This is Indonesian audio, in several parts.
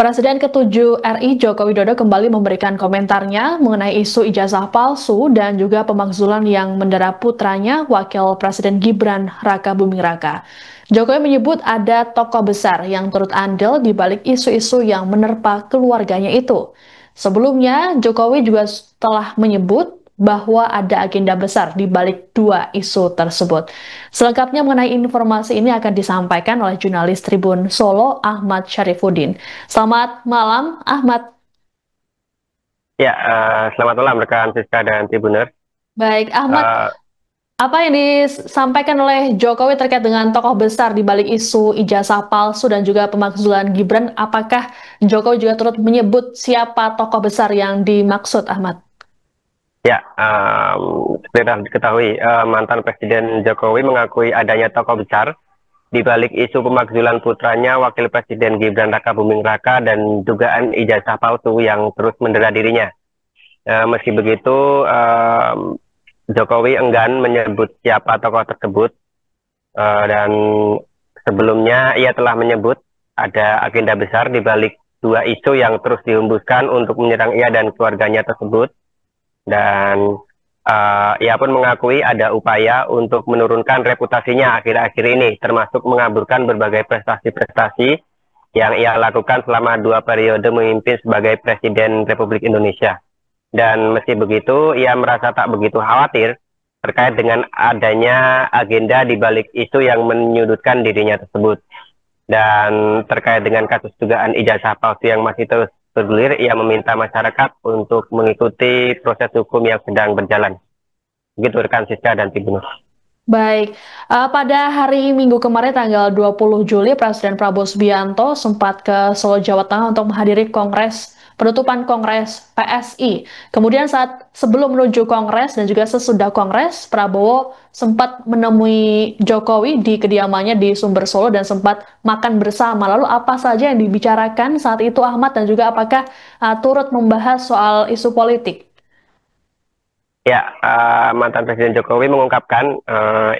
Presiden ke-7 RI Joko Widodo kembali memberikan komentarnya mengenai isu ijazah palsu dan juga pemakzulan yang mendera putranya, Wakil Presiden Gibran Raka Buming Raka. Jokowi menyebut ada tokoh besar yang turut andil di balik isu-isu yang menerpa keluarganya itu. Sebelumnya, Jokowi juga telah menyebut bahwa ada agenda besar di balik dua isu tersebut. Selengkapnya mengenai informasi ini akan disampaikan oleh jurnalis Tribun Solo, Ahmad Syarifuddin. Selamat malam, Ahmad. Ya, selamat malam rekan Siska dan Tribuners. Baik, Ahmad, apa yang disampaikan oleh Jokowi terkait dengan tokoh besar di balik isu ijazah palsu dan juga pemakzulan Gibran? Apakah Jokowi juga turut menyebut siapa tokoh besar yang dimaksud, Ahmad? Ya, seperti yang diketahui, mantan Presiden Jokowi mengakui adanya tokoh besar di balik isu pemakzulan putranya, Wakil Presiden Gibran Raka Buming Raka, dan dugaan ijazah palsu yang terus mendera dirinya. Meski begitu, Jokowi enggan menyebut siapa tokoh tersebut, dan sebelumnya ia telah menyebut ada agenda besar di balik dua isu yang terus dihembuskan untuk menyerang ia dan keluarganya tersebut. Dan ia pun mengakui ada upaya untuk menurunkan reputasinya akhir-akhir ini, termasuk mengaburkan berbagai prestasi-prestasi yang ia lakukan selama 2 periode memimpin sebagai Presiden Republik Indonesia. Dan meski begitu, ia merasa tak begitu khawatir terkait dengan adanya agenda di balik isu yang menyudutkan dirinya tersebut. Dan terkait dengan kasus dugaan ijazah palsu yang masih terus bergulir, ia meminta masyarakat untuk mengikuti proses hukum yang sedang berjalan. Begitu rekan Siska dan Tribuners. Baik, pada hari Minggu kemarin tanggal 20 Juli, Presiden Prabowo Subianto sempat ke Solo, Jawa Tengah untuk menghadiri penutupan Kongres PSI. Kemudian sebelum menuju Kongres dan juga sesudah Kongres, Prabowo sempat menemui Jokowi di kediamannya di Sumber Solo dan sempat makan bersama. Lalu apa saja yang dibicarakan saat itu, Ahmad, dan juga apakah turut membahas soal isu politik? Ya, mantan Presiden Jokowi mengungkapkan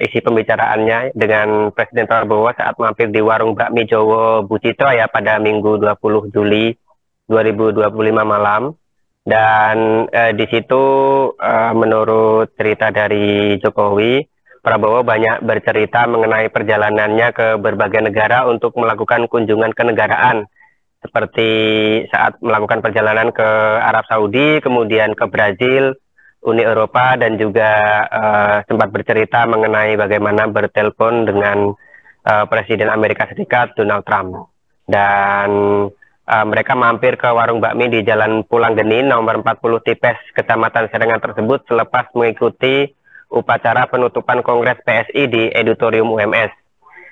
isi pembicaraannya dengan Presiden Prabowo saat mampir di warung bakmi Jowo Bucito ya pada Minggu 20 Juli 2025 malam. Dan di situ menurut cerita dari Jokowi, Prabowo banyak bercerita mengenai perjalanannya ke berbagai negara untuk melakukan kunjungan kenegaraan, seperti saat melakukan perjalanan ke Arab Saudi, kemudian ke Brazil, Uni Eropa, dan juga sempat bercerita mengenai bagaimana bertelepon dengan Presiden Amerika Serikat Donald Trump. Dan mereka mampir ke warung bakmi di Jalan Pulang Geni nomor 40 Tipes, Kecamatan Serengan tersebut selepas mengikuti upacara penutupan Kongres PSI di Auditorium UMS.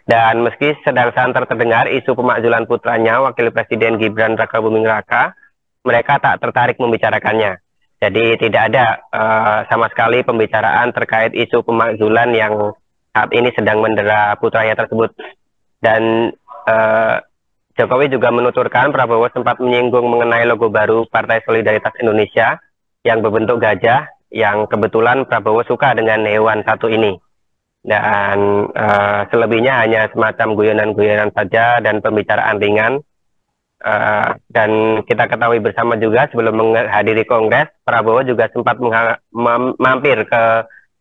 Dan meski sedang santer terdengar isu pemakzulan putranya, Wakil Presiden Gibran Raka Buming Raka, mereka tak tertarik membicarakannya. Jadi tidak ada sama sekali pembicaraan terkait isu pemakzulan yang saat ini sedang mendera putranya tersebut. Dan Jokowi juga menuturkan Prabowo sempat menyinggung mengenai logo baru Partai Solidaritas Indonesia yang berbentuk gajah, yang kebetulan Prabowo suka dengan hewan satu ini. Dan selebihnya hanya semacam guyonan-guyonan saja dan pembicaraan ringan. Dan kita ketahui bersama juga sebelum menghadiri Kongres, Prabowo juga sempat mampir ke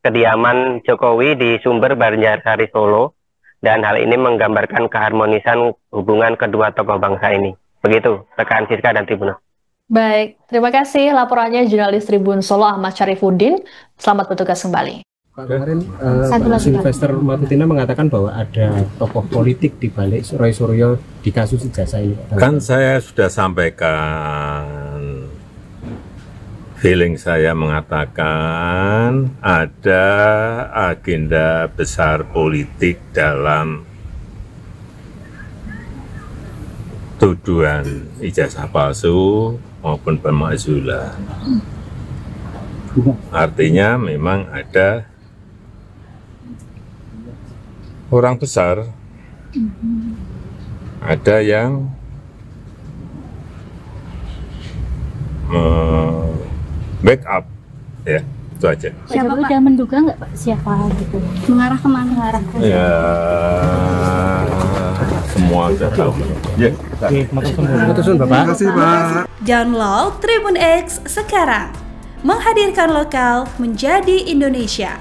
kediaman Jokowi di Sumber Banjarsari Solo. Dan hal ini menggambarkan keharmonisan hubungan kedua tokoh bangsa ini. Begitu, rekan Siska dan Tribuners. Baik, terima kasih laporannya jurnalis Tribun Solo Ahmad Syarifuddin. Selamat bertugas kembali. Pak, kemarin Pak Sylvester Matutina mengatakan bahwa ada tokoh politik di balik Roy Suryo di kasus ijazah ini. Kan saya sudah sampaikan, feeling saya mengatakan ada agenda besar politik dalam tuduhan ijazah palsu maupun pemakzulan. Artinya memang ada orang besar, ada yang backup, ya, itu aja. Siapa udah menduga nggak Pak siapa gitu? Mengarah kemana? Mengarah ke ya, semua sudah tahu. Ya. Terima kasih Pak. Download Tribun X sekarang, menghadirkan lokal menjadi Indonesia.